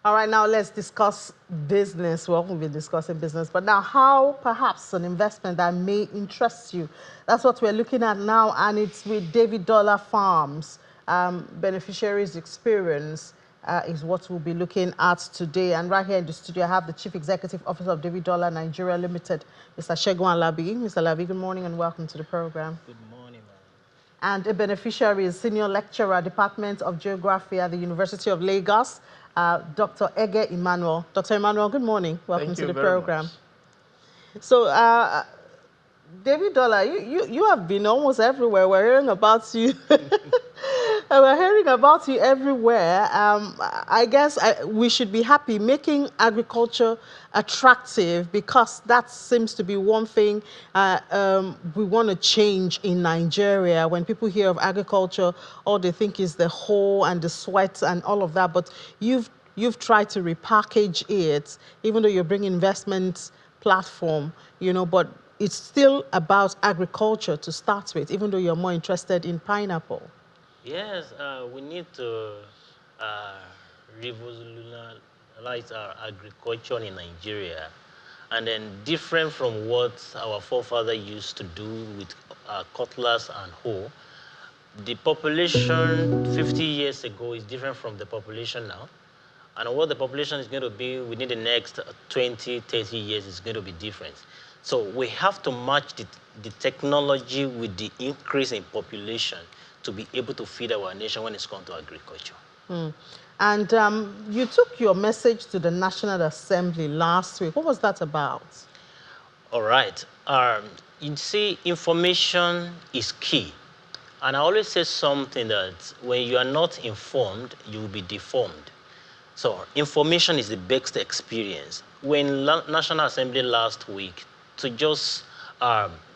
All right, now let's discuss business. Well, we'll be discussing business, but now how perhaps an investment that may interest you. That's what we're looking at now, and it's with Davidorlah Farms. Beneficiaries experience is what we'll be looking at today. And right here in the studio, I have the Chief Executive Officer of Davidorlah Nigeria Limited, Mr. Segun Alabi. Mr. Alabi, good morning and welcome to the program. Good morning, ma'am. And a beneficiary is Senior Lecturer, Department of Geography at the University of Lagos, Dr. Ege Emmanuel. Dr. Emmanuel, good morning. Welcome to the program. So, Davidorlah, you have been almost everywhere. We're hearing about you. We're hearing about you everywhere. I guess we should be happy making agriculture attractive, because that seems to be one thing we want to change in Nigeria. When people hear of agriculture, all they think is the hoe and the sweat and all of that. But you've tried to repackage it, even though you're bringing investment platform, but it's still about agriculture to start with, even though you're more interested in pineapple. Yes, we need to revolutionize our agriculture in Nigeria, and then different from what our forefathers used to do with cutlass and hoe. The population 50 years ago is different from the population now. And what the population is going to be within the next 20, 30 years is going to be different. So we have to match the technology with the increase in population to be able to feed our nation when it's come to agriculture. And you took your message to the National Assembly last week. What was that about? All right. You see, information is key. And I always say something that when you are not informed, you will be deformed. So information is the best experience. When National Assembly last week, to just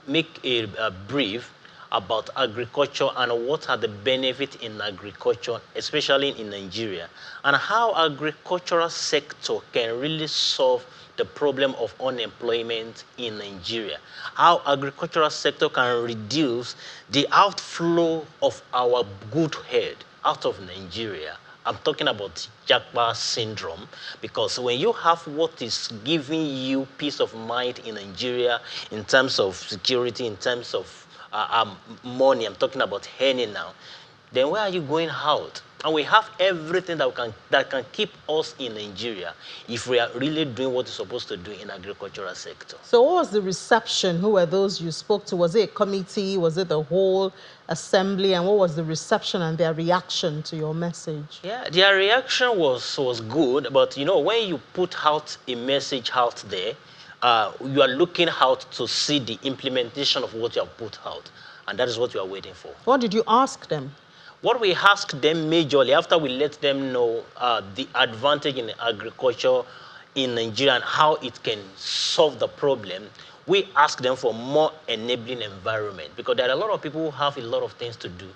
make a brief about agriculture and what are the benefits in agriculture, especially in Nigeria, and how agricultural sector can really solve the problem of unemployment in Nigeria, how agricultural sector can reduce the outflow of our good head out of Nigeria. I'm talking about Japa syndrome, because when you have what is giving you peace of mind in Nigeria in terms of security, in terms of money, I'm talking about earning now, then where are you going out? And we have everything that can keep us in Nigeria if we are really doing what we're supposed to do in agricultural sector. So what was the reception? Who were those you spoke to? Was it a committee? Was it the whole assembly? And what was the reception and their reaction to your message? Yeah, their reaction was good, but when you put out a message out there, you are looking out to see the implementation of what you have put out, and that is what you are waiting for. What did you ask them? What we asked them majorly, after we let them know the advantage in agriculture in Nigeria and how it can solve the problem, we asked them for more enabling environment, because there are a lot of people who have a lot of things to do.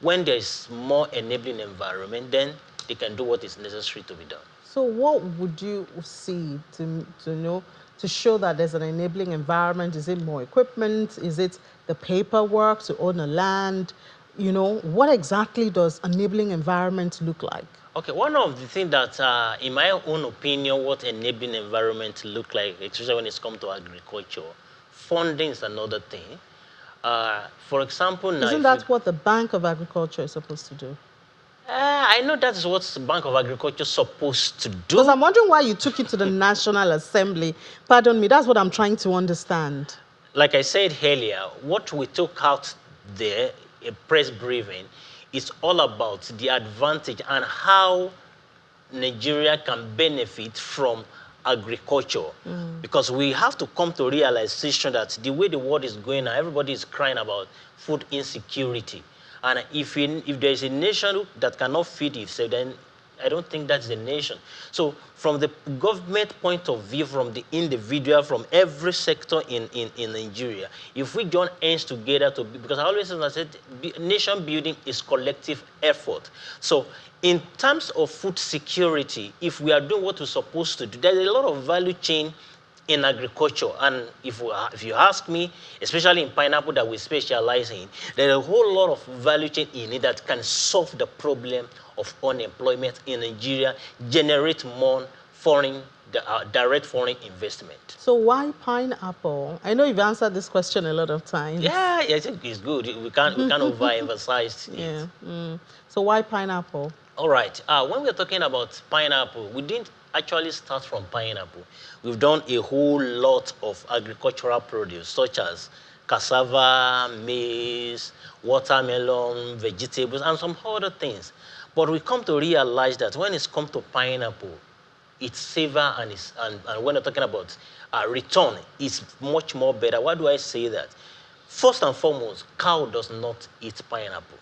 When there is more enabling environment, then they can do what is necessary to be done. So what would you see to show that there's an enabling environment? Is it more equipment? Is it the paperwork to own a land? What exactly does enabling environment look like? Okay, one of the things that, in my own opinion, what enabling environment look like, especially when it's come to agriculture, funding is another thing. For example, now... Isn't that what the Bank of Agriculture is supposed to do? I know that is what the Bank of Agriculture is supposed to do. Because I'm wondering why you took it to the National Assembly. Pardon me, that's what I'm trying to understand. Like I said earlier, what we took out there, a press briefing, is all about the advantage and how Nigeria can benefit from agriculture. Because we have to come to realization that the way the world is going now, everybody is crying about food insecurity. And if there's a nation that cannot feed itself, then I don't think that's the nation. So from the government point of view, from the individual, from every sector in Nigeria, if we join hands together because I always said nation building is collective effort. So in terms of food security, if we are doing what we're supposed to do, there's a lot of value chain in agriculture. And if you ask me, especially in pineapple that we specialize in, there are a whole lot of value chain in it that can solve the problem of unemployment in Nigeria, generate more direct foreign investment. So why pineapple? I know you've answered this question a lot of times. Yeah, I think it's good. We can't overemphasize Yeah. it. So why pineapple? All right. When we're talking about pineapple, we didn't actually start from pineapple. We've done a whole lot of agricultural produce, such as cassava, maize, watermelon, vegetables, and some other things. But we come to realize that when it's come to pineapple, its savor and when we're talking about return, is much more better. Why do I say that? First and foremost, cow does not eat pineapple.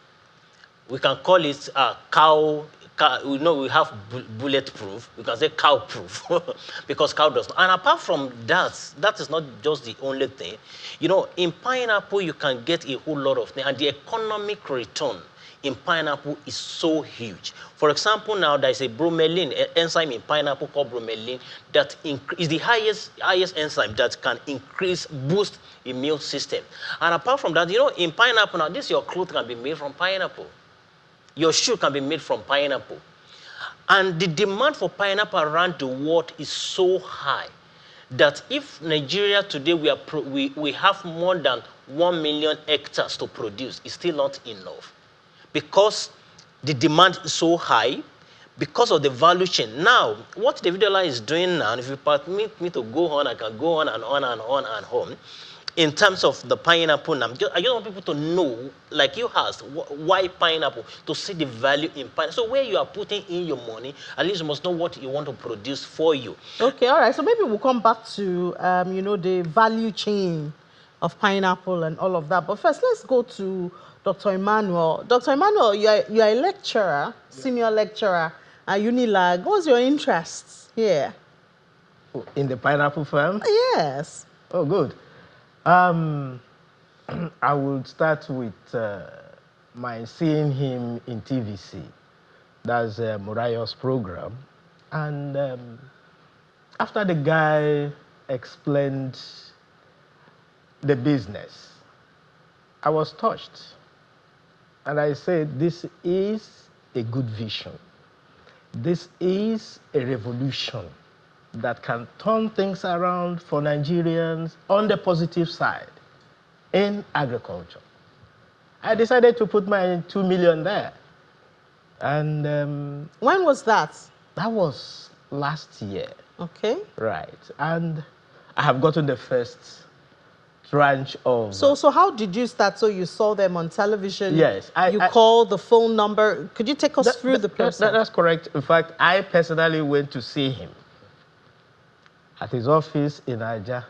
We can call it cow. We know we have bulletproof. We can say cow-proof because cow does not. And apart from that, that is not just the only thing. You know, in pineapple, you can get a whole lot of things, and the economic return in pineapple is so huge. For example, now there is a bromelain enzyme in pineapple called bromelain that is the highest enzyme that can boost immune system. And apart from that, you know, in pineapple now, your clothes can be made from pineapple. Your shoe can be made from pineapple. And the demand for pineapple around the world is so high that if Nigeria today we have more than 1 million hectares to produce, it's still not enough. Because the demand is so high, because of the value chain. Now, what Davidorlah is doing now, if you permit me to go on, I can go on and on and on and on. In terms of the pineapple, I just want people to know, like you asked, why pineapple, to see the value in pineapple. So where you are putting in your money, at least you must know what you want to produce for you. Okay, all right. So maybe we'll come back to, the value chain of pineapple and all of that. But first, let's go to Dr. Emmanuel. Dr. Emmanuel, you are a lecturer, senior lecturer at Unilag. What's your interest here? In the pineapple farm? Yes. Oh, good. I will start with my seeing him in TVC. That's Murayo's program. And after the guy explained the business, I was touched. And I said, this is a good vision. This is a revolution that can turn things around for Nigerians on the positive side in agriculture. I decided to put my 2 million there. And when was that? That was last year. Okay. Right. And I have gotten the first tranche of... So how did you start? So you saw them on television? Yes. You called the phone number. Could you take us through the process? That's correct. In fact, I personally went to see him at his office in Aja.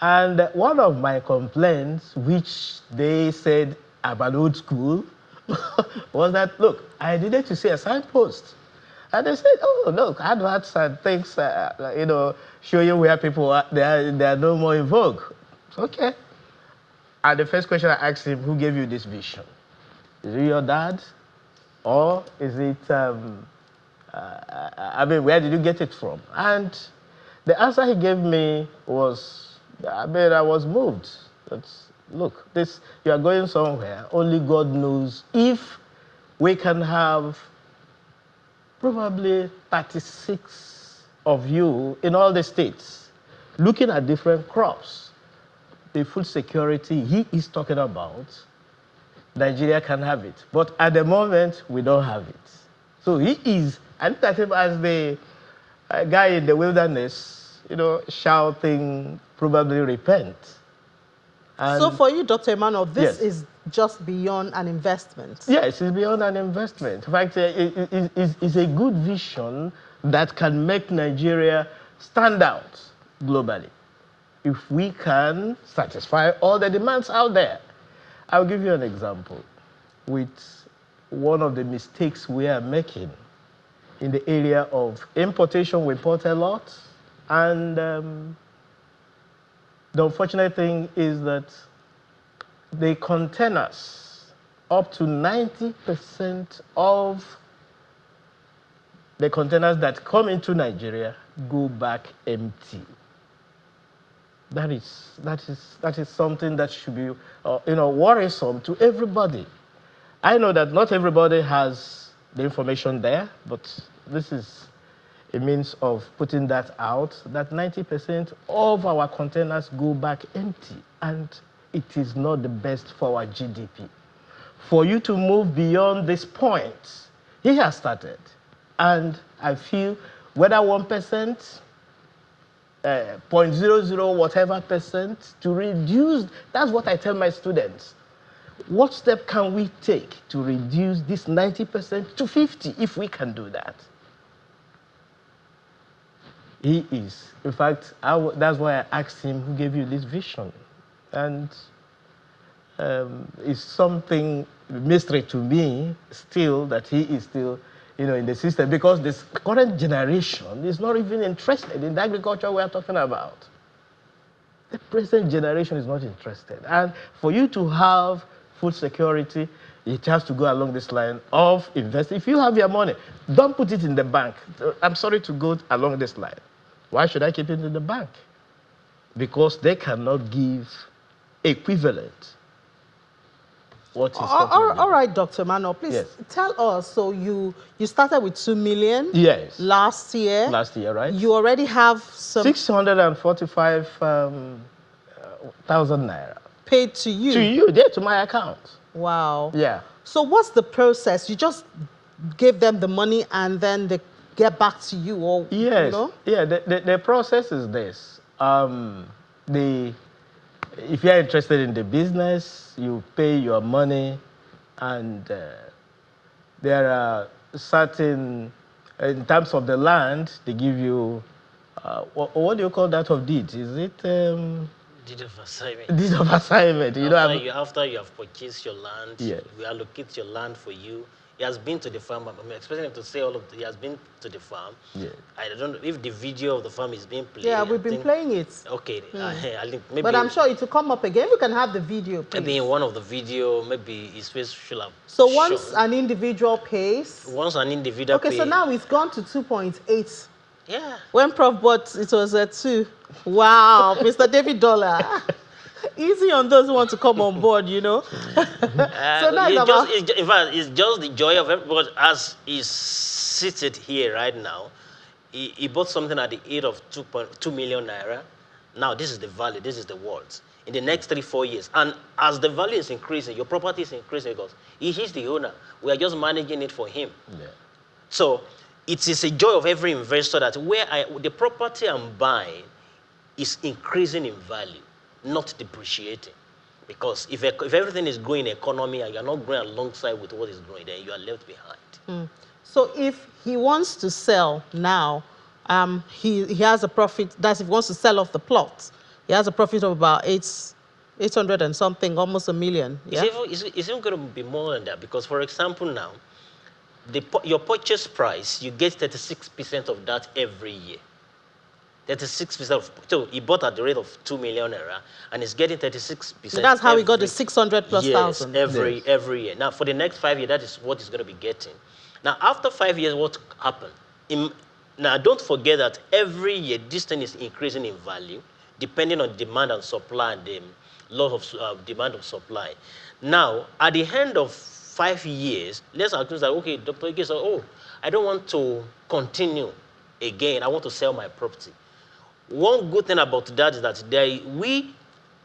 And one of my complaints, which they said I'm an old school, was that, look, I needed to see a signpost. And they said, oh, look, adverts and things, show you where people are, they are no more in vogue. Okay. And the first question I asked him, who gave you this vision? Is it your dad? Or is it, where did you get it from? And the answer he gave me was, I was moved. Look, you are going somewhere. Only God knows if we can have probably 36 of you in all the states looking at different crops. The food security he is talking about, Nigeria can have it. But at the moment, we don't have it. So he is, I look at him as the guy in the wilderness, shouting, probably repent. And so for you, Dr. Emmanuel, this is just beyond an investment. Yes, it's beyond an investment. In fact, it's a good vision that can make Nigeria stand out globally. If we can satisfy all the demands out there. I'll give you an example with one of the mistakes we are making in the area of importation. We import a lot, and the unfortunate thing is that the containers, up to 90% of the containers that come into Nigeria go back empty. That is something that should be, worrisome to everybody. I know that not everybody has the information there, but this is a means of putting that out, that 90% of our containers go back empty, and it is not the best for our GDP. For you to move beyond this point, he has started. And I feel whether 1%, 0.00 whatever percent, to reduce, that's what I tell my students. What step can we take to reduce this 90% to 50 if we can do that? He is. In fact, that's why I asked him, who gave you this vision? And it's something mystery to me still that he is still, in the system, because this current generation is not even interested in the agriculture we are talking about. The present generation is not interested. And for you to have food security, it has to go along this line of investing. If you have your money, don't put it in the bank. I'm sorry to go along this line. Why should I keep it in the bank? Because they cannot give equivalent what is all right, Dr. Mano, please Yes. tell us. So you started with 2 million. Yes. Last year. Last year, right? You already have some 645,000 naira paid to you. to you, there, to my account. Wow. Yeah. So what's the process? You just give them the money and then they get back to you, or Yes. Yeah. The process is this. If you are interested in the business, you pay your money, and there are certain, in terms of the land, they give you, what do you call that of deed? Is it? Deed of assignment. Deed of assignment. After you have purchased your land, Yes. we allocate your land for you. He has been to the farm. I'm expecting him to say all of he has been to the farm. Yeah. I don't know if the video of the farm is being played. yeah, we've been playing it. Okay, I think maybe. But I'm sure it will come up again. We can have the video, please. Maybe in one of the video, maybe his face should have. So once shown. an individual pays. Once an individual. Okay, so now it's gone to 2.8. Yeah. When Prof bought, it was at 2. Wow, Mr. Davidorlah. Easy on those who want to come on board, So now in fact, it's just the joy of everybody. As he's seated here right now, he bought something at the age of 2.2 million naira. Now this is the value, this is the worth. In the next 3-4 years, and as the value is increasing, your property is increasing because he's the owner. We are just managing it for him. Yeah. So it is a joy of every investor that the property I'm buying is increasing in value, not depreciating. Because if everything is growing in economy and you're not growing alongside with what is growing, then you are left behind. So if he wants to sell now, he has a profit. That's if he wants to sell off the plot. He has a profit of about 800 and something, almost $1 million. Yeah? It's even going to be more than that because, for example, now, your purchase price, you get 36% of that every year. 36%. So he bought at the rate of 2 million naira, and he's getting 36%. So that's how he got the 600 plus thousand. Every year. Now, for the next 5 years, that is what he's going to be getting. Now, after 5 years, what happened? Now, don't forget that every year, this thing is increasing in value, depending on demand and supply and the lot of demand and supply. Now, at the end of 5 years, let's assume that, okay, Dr. Ike said, oh, I don't want to continue again. I want to sell my property. One good thing about that is that we,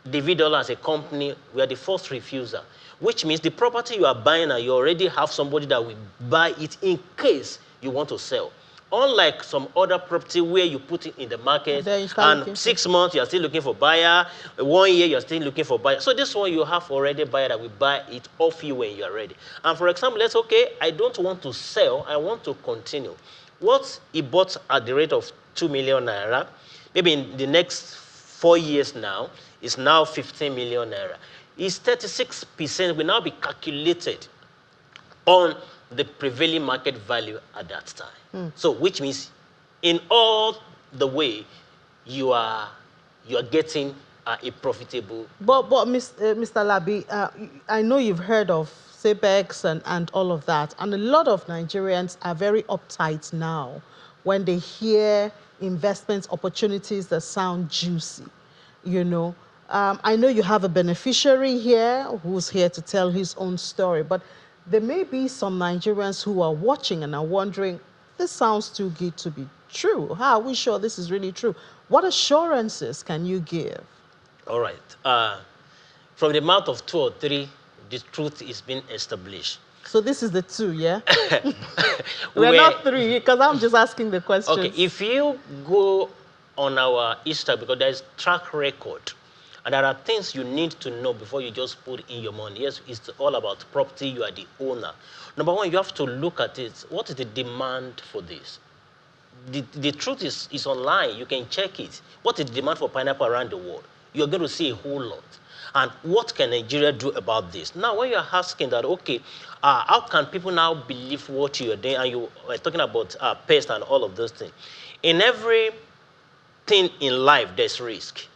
Davidorlah as a company, we are the first refuser, which means the property you are buying and you already have somebody that will buy it in case you want to sell. Unlike some other property where you put it in the market and 6 months you are still looking for buyer, 1 year you are still looking for buyer. So this one you have already buyer that will buy it off you when you are ready. And for example, let's okay, I don't want to sell, I want to continue. What he bought at the rate of 2 million naira, maybe in the next 4 years now, is now 15 million naira. His 36% will now be calculated on the prevailing market value at that time. So which means in all the way you are getting a profitable. But Mr. Labi, I know you've heard of CAPEX and all of that, and a lot of Nigerians are very uptight now when they hear investment opportunities that sound juicy. you know. I know you have a beneficiary here who's here to tell his own story, but there may be some Nigerians who are watching and are wondering, this sounds too good to be true. How are we sure this is really true? What assurances can you give? All right. From the mouth of two or three, the truth is being established. So this is the two, yeah? we We're were, not three, because I'm just asking the questions. okay, if you go on our Insta, because there's track record, and there are things you need to know before you just put in your money. Yes, it's all about property. You are the owner. Number one, you have to look at it. What is the demand for this? The truth is online. You can check it. What is the demand for pineapple around the world? You're going to see a whole lot. And what can Nigeria do about this? Now, when you're asking that, okay, how can people now believe what you're doing? And you were talking about pest and all of those things. In everything in life, there's risk.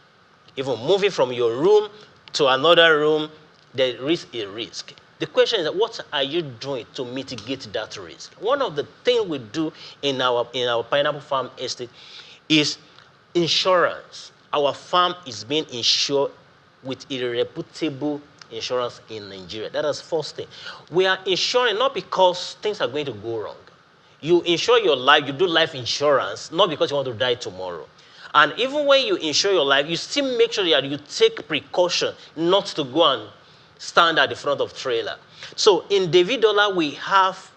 Even moving from your room to another room, there is a risk. The question is, what are you doing to mitigate that risk? One of the things we do in our pineapple farm estate is insurance. Our farm is being insured with a reputable insurance in Nigeria. That is first thing. We are insuring not because things are going to go wrong. You insure your life, you do life insurance, not because you want to die tomorrow. And even when you insure your life, you still make sure that you take precaution not to go and stand at the front of trailer. So in Davidorlah, we have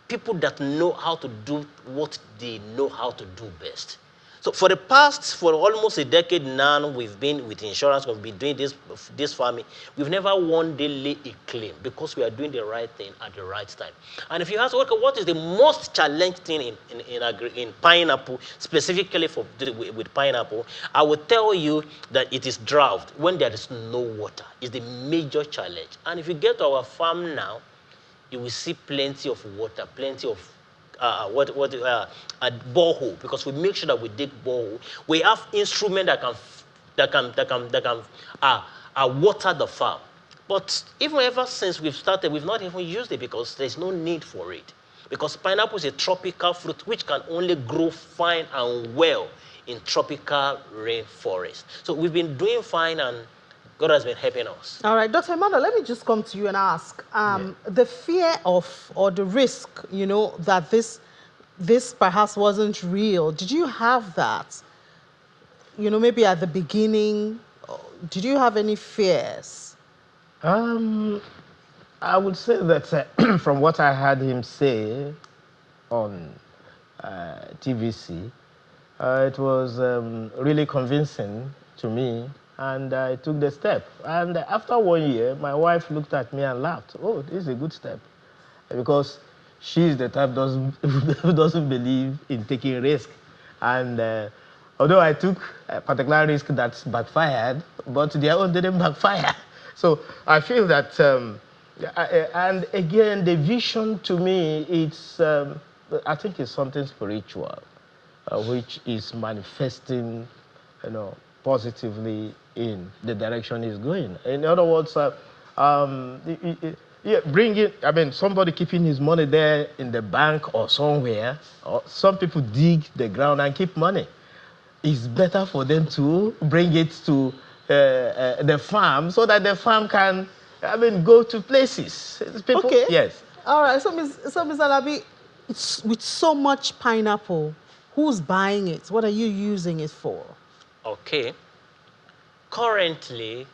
people that know how to do what they know how to do best. So for almost a decade now, we've been with insurance, we've been doing this farming. We've never one day laid a claim because we are doing the right thing at the right time. And if you ask, okay, what is the most challenging thing in pineapple, specifically with pineapple, I will tell you that it is drought when there is no water. It's the major challenge. And if you get to our farm now, you will see plenty of water, plenty of a borehole, because we make sure that we dig borehole. We have instruments that can water the farm. But even ever since we've started, we've not even used it because there's no need for it. Because pineapple is a tropical fruit which can only grow fine and well in tropical rainforest. So we've been doing fine, and God has been helping us. All right, Dr. Emmanuel, let me just come to you and ask, the fear of, or the risk, you know, that this perhaps wasn't real, did you have that? You know, maybe at the beginning, did you have any fears? I would say that from what I heard him say on TVC, it was really convincing to me, and I took the step. And after 1 year, my wife looked at me and laughed. Oh, this is a good step. Because she's the type who doesn't believe in taking risk. And although I took a particular risk that's backfired, but their own didn't backfire. So I feel that, and again, the vision to me, it's, I think it's something spiritual, which is manifesting, you know, positively in the direction it's going. In other words, yeah, bring it. I mean, somebody keeping his money there in the bank or somewhere, or some people dig the ground and keep money. It's better for them to bring it to the farm so that the farm can, I mean, go to places. People, Okay. yes. All right. So, Ms. Alabi, with so much pineapple, who's buying it? What are you using it for? Okay. Currently,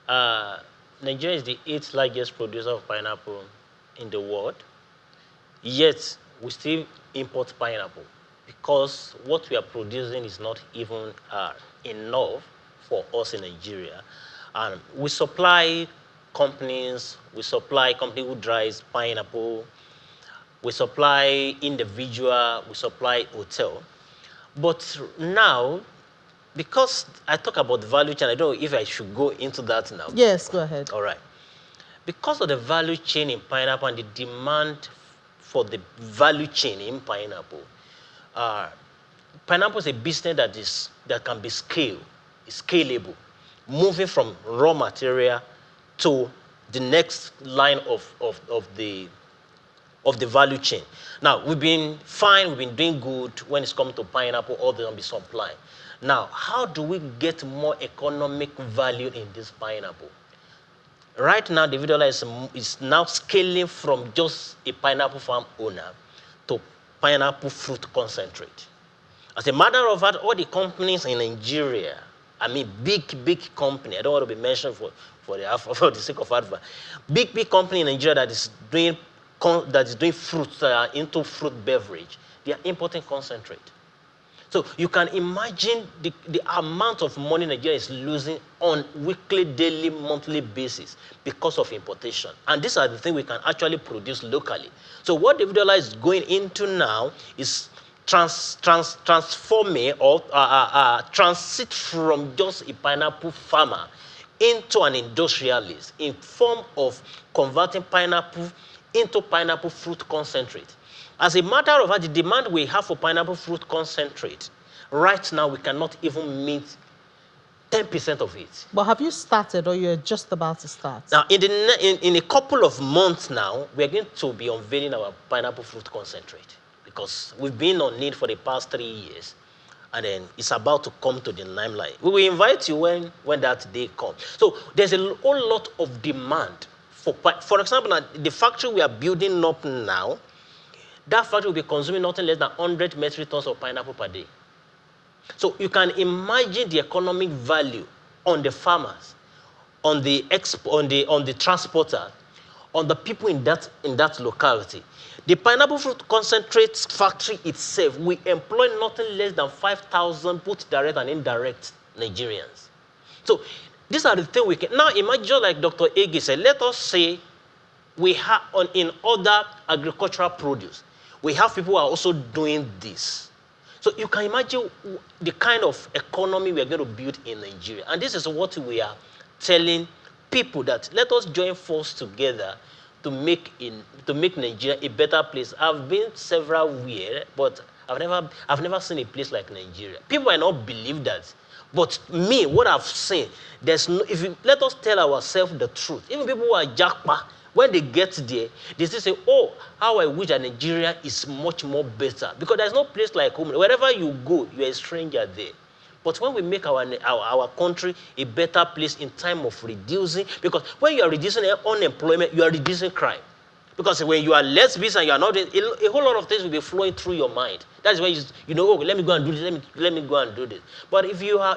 Nigeria is the 8th largest producer of pineapple in the world. Yet, we still import pineapple because what we are producing is not even enough for us in Nigeria. And we supply companies, company who dries pineapple, we supply individual, we supply hotel. But now, because I talk about the value chain, I don't know if I should go into that now. Yes, go ahead. All right. Because of the value chain in pineapple and the demand for the value chain in pineapple, pineapple is a business that can be scalable, moving from raw material to the next line of the value chain. Now, we've been fine, we've been doing good when it's come to pineapple, all the supply. Now, how do we get more economic value in this pineapple? Right now, Davidorlah is now scaling from just a pineapple farm owner to pineapple fruit concentrate. As a matter of fact, all the companies in Nigeria, I mean big company, I don't want to be mentioned for the sake of advert, big company in Nigeria that is doing fruit, into fruit beverage, they are importing concentrate. So you can imagine the amount of money Nigeria is losing on weekly, daily, monthly basis because of importation. And these are the things we can actually produce locally. So what Davidorlah is going into now is transforming or transit from just a pineapple farmer into an industrialist in form of converting pineapple into pineapple fruit concentrate. As a matter of fact, the demand we have for pineapple fruit concentrate, right now we cannot even meet 10% of it. But have you started, or you're just about to start? Now, in a couple of months now, we're going to be unveiling our pineapple fruit concentrate because we've been on it for the past 3 years, and then it's about to come to the limelight. We will invite you when that day comes. So there's a whole lot of demand for example, the factory we are building up now, that factory will be consuming nothing less than 100 metric tons of pineapple per day. So you can imagine the economic value on the farmers, on the transporter, on the people in that locality. The pineapple fruit concentrate factory itself, we employ nothing less than 5,000 both direct and indirect Nigerians. So these are the things we can. Now imagine, just like Dr. Ege said, let us say we have in other agricultural produce, we have people who are also doing this. So you can imagine the kind of economy we are going to build in Nigeria. And this is what we are telling people, that let us join forces together to make Nigeria a better place. I've been severalwhere, but I've never seen a place like Nigeria. People might not believe that. But me, what I've seen, let us tell ourselves the truth. Even people who are jackpot, when they get there, they still say, oh, how I wish that Nigeria is much more better. Because there's no place like home. Wherever you go, you're a stranger there. But when we make our country a better place in time of reducing, because when you are reducing unemployment, you are reducing crime. Because when you are less busy and you are not, a whole lot of things will be flowing through your mind. That's why oh, let me go and do this. Let me go and do this. But if you are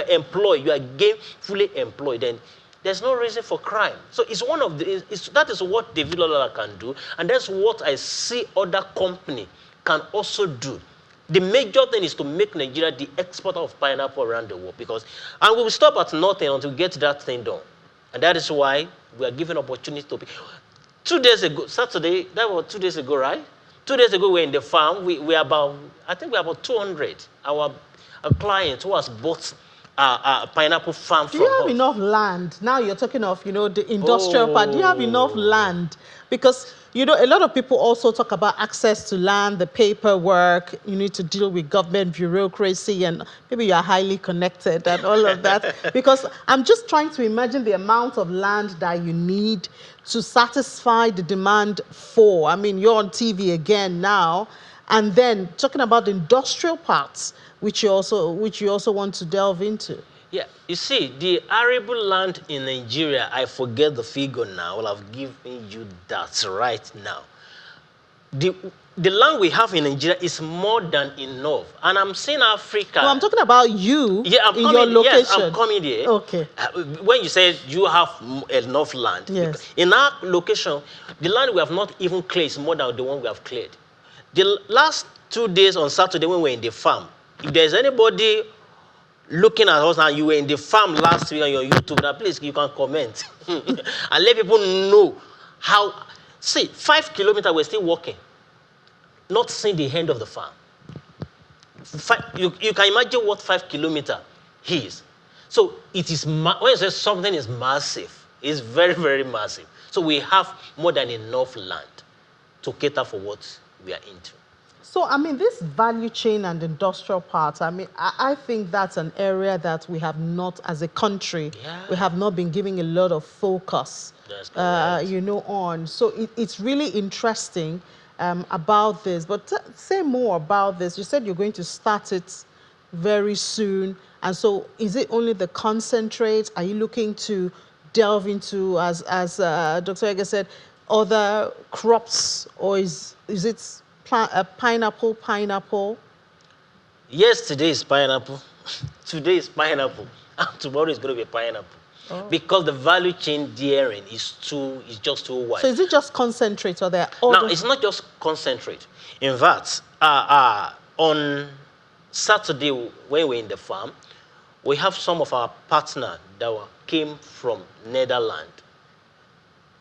employed, you are gainfully employed, then there's no reason for crime. So it's one of that is what Davidorlah can do, and that's what I see other companies can also do. The major thing is to make Nigeria the exporter of pineapple around the world, and we will stop at nothing until we get that thing done. And that is why we are giving opportunity to people. 2 days ago, Saturday, that was 2 days ago, right? 2 days ago, we were in the farm. I think we're about 200. Our client who has bought a pineapple farm from us. Do you have enough land? Now you're talking of, the industrial part. Do you have enough land? Because, a lot of people also talk about access to land, the paperwork. You need to deal with government bureaucracy, and maybe you're highly connected and all of that. Because I'm just trying to imagine the amount of land that you need to satisfy the demand for. I mean, you're on TV again now. And then talking about the industrial parts, which you also want to delve into. Yeah, you see, the arable land in Nigeria, I forget the figure now. Well, I've given you that right now. The land we have in Nigeria is more than enough. And I'm saying Africa. No, I'm talking about you in your location. Yes, I'm coming there. Okay. When you said you have enough land. Yes. In our location, the land we have not even cleared is more than the one we have cleared. The last 2 days on Saturday when we were in the farm, if there's anybody looking at us and you were in the farm last week on your YouTube, now please, you can comment and let people know how. See, 5 kilometers, we're still walking, not seeing the end of the farm. You can imagine what 5 kilometers is. So it is, when you say something is massive, it's very, very massive. So we have more than enough land to cater for what we are into. So, I mean, this value chain and industrial part, I mean, I think that's an area that we have not, as a country, we have not been giving a lot of focus, That's correct. on. So it's really interesting. about this. But say more about this. You said you're going to start it very soon. And so is it only the concentrate? Are you looking to delve into, as Dr. Ege said, other crops, or is it pineapple? Yes, today is pineapple. Today is pineapple. And tomorrow is going to be pineapple. Oh. Because the value chain therein is just too wide. So is it just concentrate, or there are Now, other? it's not just concentrate. In fact, on Saturday when we're in the farm, we have some of our partners that came from Netherlands.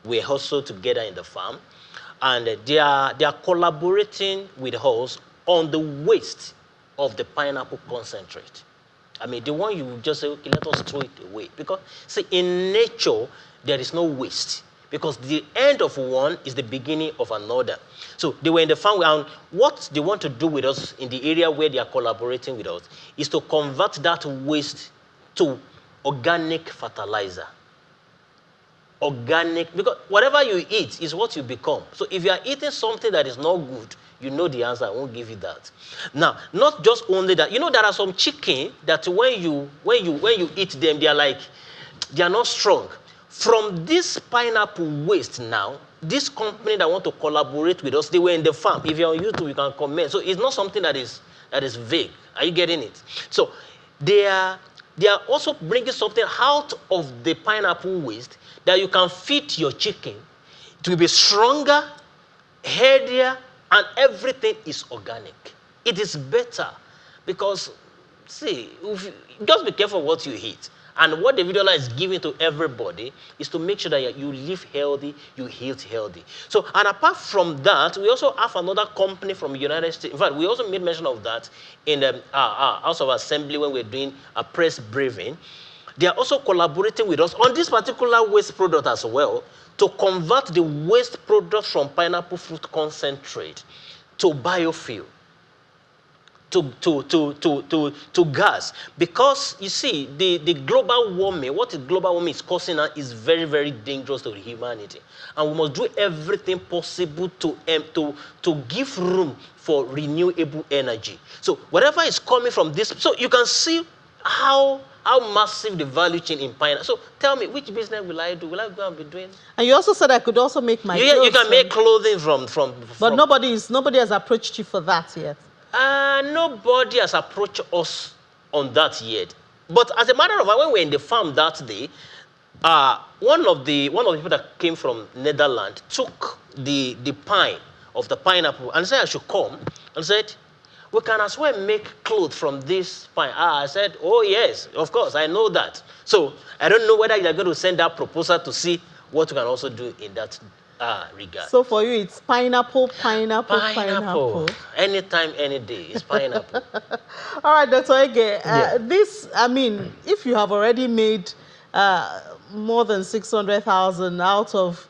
We're also together in the farm, and they are collaborating with us on the waste of the pineapple concentrate. I mean, the one you just say, okay, let us throw it away. Because, see, in nature, there is no waste. Because the end of one is the beginning of another. So they were in the farm, and what they want to do with us in the area where they are collaborating with us is to convert that waste to organic fertilizer. Organic, because whatever you eat is what you become. So if you are eating something that is not good, you know the answer. I won't give you that. Now, not just only that. You know, there are some chicken that when you eat them, they are not strong. From this pineapple waste now, this company that want to collaborate with us, they were in the farm. If you're on YouTube, you can comment. So it's not something that is vague. Are you getting it? So they are also bringing something out of the pineapple waste that you can feed your chicken. It will be stronger, healthier, and everything is organic. It is better because, see, just be careful what you eat. And what Davidorlah is giving to everybody is to make sure that you live healthy, you eat healthy. So, and apart from that, we also have another company from the United States. In fact, we also made mention of that in the House of Assembly when we're doing a press briefing. They are also collaborating with us on this particular waste product as well to convert the waste product from pineapple fruit concentrate to biofuel. To gas, because you see the global warming, what global warming is causing now is very, very dangerous to humanity, and we must do everything possible to give room for renewable energy. So whatever is coming from this, so you can see how massive the value chain in pineapple. So tell me, which business will I do? Will I go and be doing? And you also said I could also make my clothes. You can make clothing from. But nobody has approached you for that yet. Nobody has approached us on that yet. But as a matter of fact, when we were in the farm that day, one of the people that came from Netherlands took the pine of the pineapple and said I should come and said, we can as well make clothes from this pine. I said, oh yes, of course, I know that. So I don't know whether you're going to send that proposal to see what we can also do in that regard. So for you, it's pineapple. Anytime, any day, it's pineapple. All right, Dr. Ege, this, I mean, if you have already made more than 600,000 out of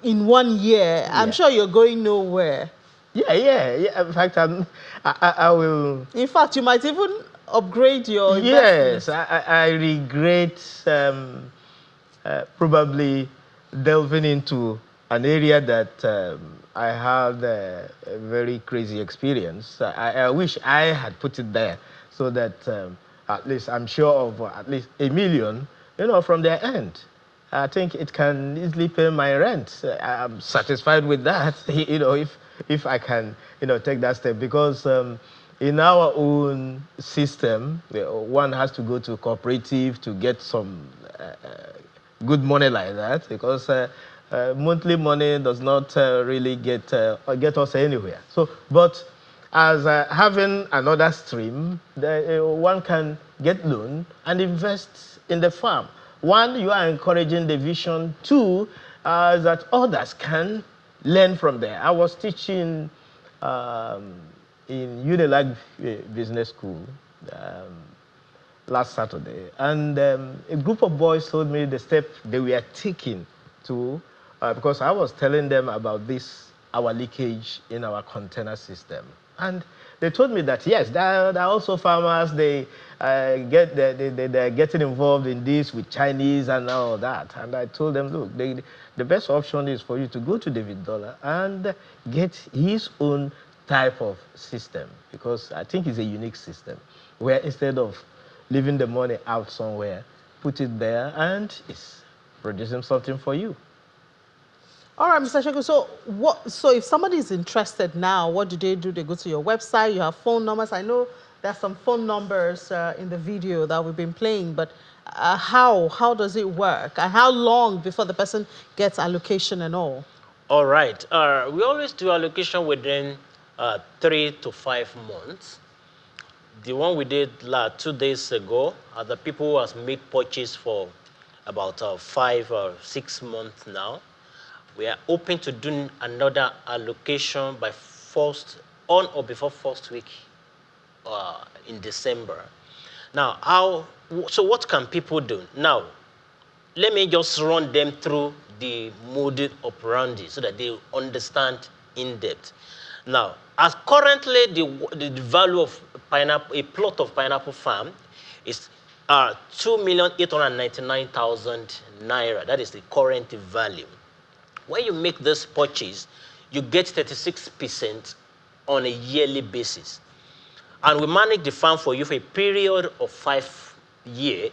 in 1 year, I'm sure you're going nowhere. Yeah. In fact, I will. In fact, you might even upgrade your Yes, investment. I regret probably delving into an area that I had a very crazy experience. I wish I had put it there so that at least I'm sure of at least $1 million, from their end. I think it can easily pay my rent. I'm satisfied with that, if I can, take that step, because in our own system, one has to go to cooperative to get some good money like that, because monthly money does not really get us anywhere. So, but as having another stream, one can get loan and invest in the farm. One, you are encouraging the vision. Two, that others can learn from there. I was teaching in Unilag Business School last Saturday, and a group of boys told me the step they were taking to, because I was telling them about this, our leakage in our container system. And they told me that, yes, there are also farmers, they're getting involved in this with Chinese and all that. And I told them, look, the best option is for you to go to Davidorlah and get his own type of system, because I think it's a unique system, where instead of leaving the money out somewhere, put it there and it's producing something for you. All right, Mr. Sheku. So if somebody is interested now, what do? They go to your website. You have phone numbers. I know there's some phone numbers in the video that we've been playing, but how does it work? And how long before the person gets allocation and all? All right. We always do allocation within 3 to 5 months. The one we did 2 days ago, the people who has made purchase for about 5 or 6 months now. We are open to doing another allocation by on or before first week in December. Now, so what can people do? Now, let me just run them through the modus operandi so that they understand in depth. Now, as currently the value of pineapple, a plot of pineapple farm is 2,899,000 naira. That is the current value. When you make this purchase, you get 36% on a yearly basis. And we manage the farm for you for a period of 5 years.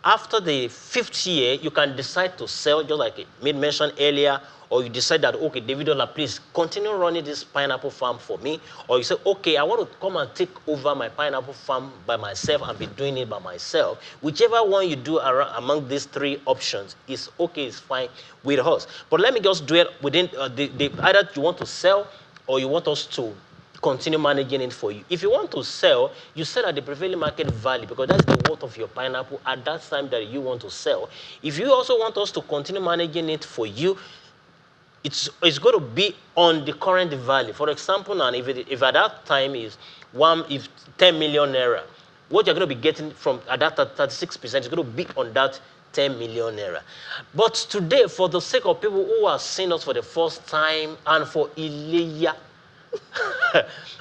After the 5th year, you can decide to sell, just like I made mention earlier, or you decide that, okay, Davidorlah, please continue running this pineapple farm for me. Or you say, okay, I want to come and take over my pineapple farm by myself and be doing it by myself. Whichever one you do among these 3 options is okay, it's fine with us. But let me just do it within either you want to sell or you want us to continue managing it for you. If you want to sell, you sell at the prevailing market value, because that's the worth of your pineapple at that time that you want to sell. If you also want us to continue managing it for you, it's going to be on the current value. For example, now, if at that time is 10 million naira, what you're going to be getting from at that 36% is going to be on that 10 million naira. But today, for the sake of people who are seeing us for the first time and for Ileya,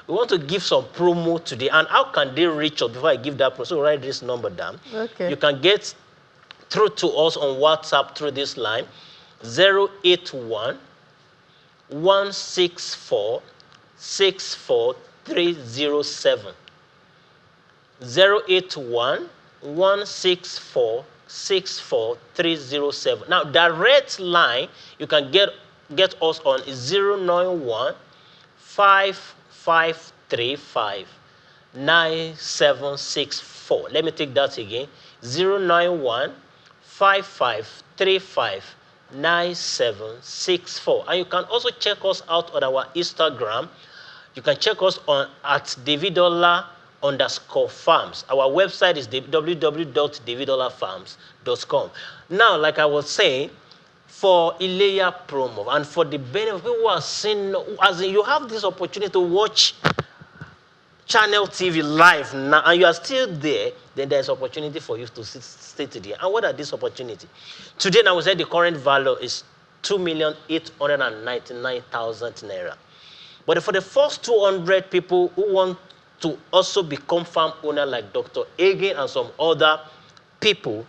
we want to give some promo today. And how can they reach us before I give that promo? So write this number down. Okay. You can get through to us on WhatsApp through this line, 081 164 64307. 081 164 64307. Now, direct line, you can get us on 091 5535 9764. Let me take that again. 091 5535 9764. And you can also check us out on our Instagram. You can check us on at Davidorlah_farms. Our website is www.davidollahfarms.com. Now, like I was saying, for Ileya promo and for the benefit of people who are seeing, as in you have this opportunity to watch Channel TV live now, and you are still there, then there's opportunity for you to stay today. And what are these opportunities? Today, now we said the current value is 2,899,000 naira. But for the first 200 people who want to also become farm owner like Dr. Ege and some other people,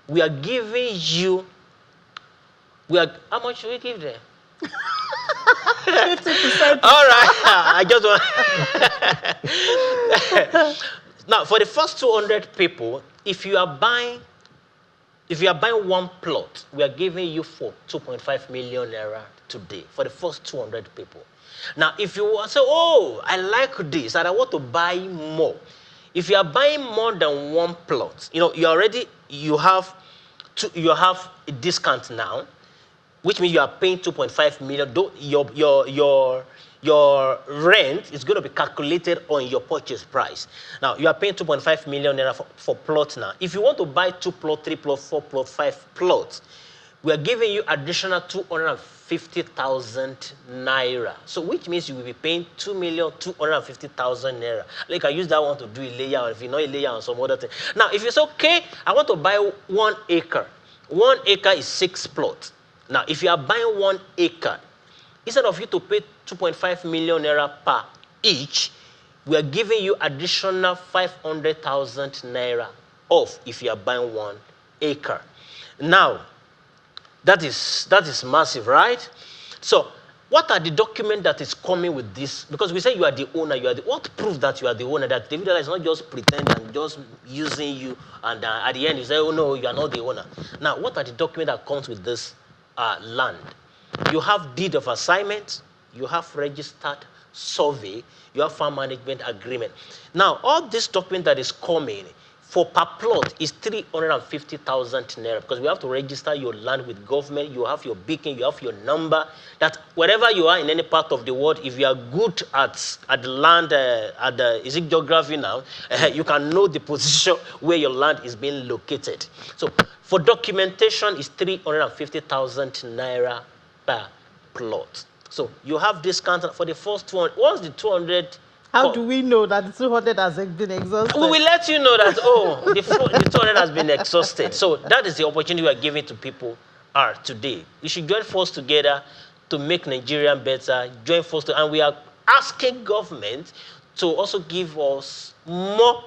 we are giving you, how much should we give them? 50%. All right, I just want. Now, for the first 200 people, if you are buying one plot, we are giving you for 2.5 million naira today for the first 200 people. Now, if you say, oh, I like this and I want to buy more, if you are buying more than one plot, you have a discount now, which means you are paying 2.5 million. Your rent is going to be calculated on your purchase price. Now, you are paying 2.5 million naira for plot now. If you want to buy 2 plot, 3 plot, 4 plot, 5 plots, we are giving you additional 250,000 naira. So, which means you will be paying 2,250,000 naira. Like I use that one to do Ileya, or if you know Ileya or some other thing. Now, if you say, okay, I want to buy 1 acre. 1 acre is 6 plots. Now, if you are buying 1 acre, instead of you to pay 2.5 million naira per each, we are giving you additional 500,000 naira off if you are buying 1 acre. Now, that is massive, right? So, what are the documents that is coming with this? Because we say you are the owner, what proof that you are the owner, that Davidorlah is not just pretending and just using you, and at the end you say, oh no, you are not the owner. Now, what are the documents that comes with this land? You have deed of assignment, you have registered survey, you have farm management agreement. Now, all this document that is coming for per plot is 350,000 naira, because we have to register your land with government. You have your beacon, you have your number, that wherever you are in any part of the world, if you are good at the land, is it geography now, you can know the position where your land is being located. So for documentation is 350,000 naira per plot. So you have discount for the first one. Once the 200. How do we know that the 200 has been exhausted? We will let you know that, oh, the 200 has been exhausted. So that is the opportunity we are giving to people today. You should join force together to make Nigeria better. Join force, and we are asking government to also give us more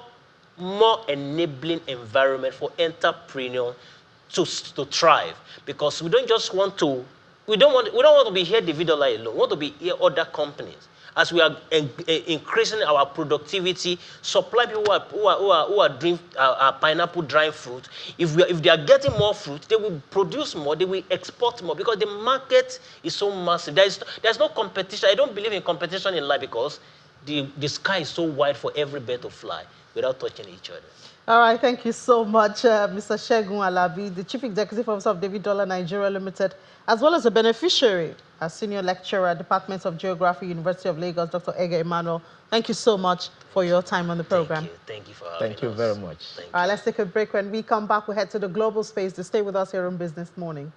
enabling environment for entrepreneurs to thrive. Because we don't just want to, we don't want to be here Davidorlah alone. We want to be here other companies. As we are increasing our productivity, supply people who are doing pineapple drying fruit. If they are getting more fruit, they will produce more, they will export more, because the market is so massive. There's no competition. I don't believe in competition in life, because the sky is so wide for every bird to fly without touching each other. All right, thank you so much, Mr. Segun Alabi, the Chief Executive Officer of Davidorlah Nigeria Limited, as well as a beneficiary, a senior lecturer, Department of Geography, University of Lagos, Dr. Ege Emmanuel. Thank you so much for your time on the program. Thank you for having us. Thank you very much. All right, let's take a break. When we come back, we'll head to the global space to stay with us here on Business Morning.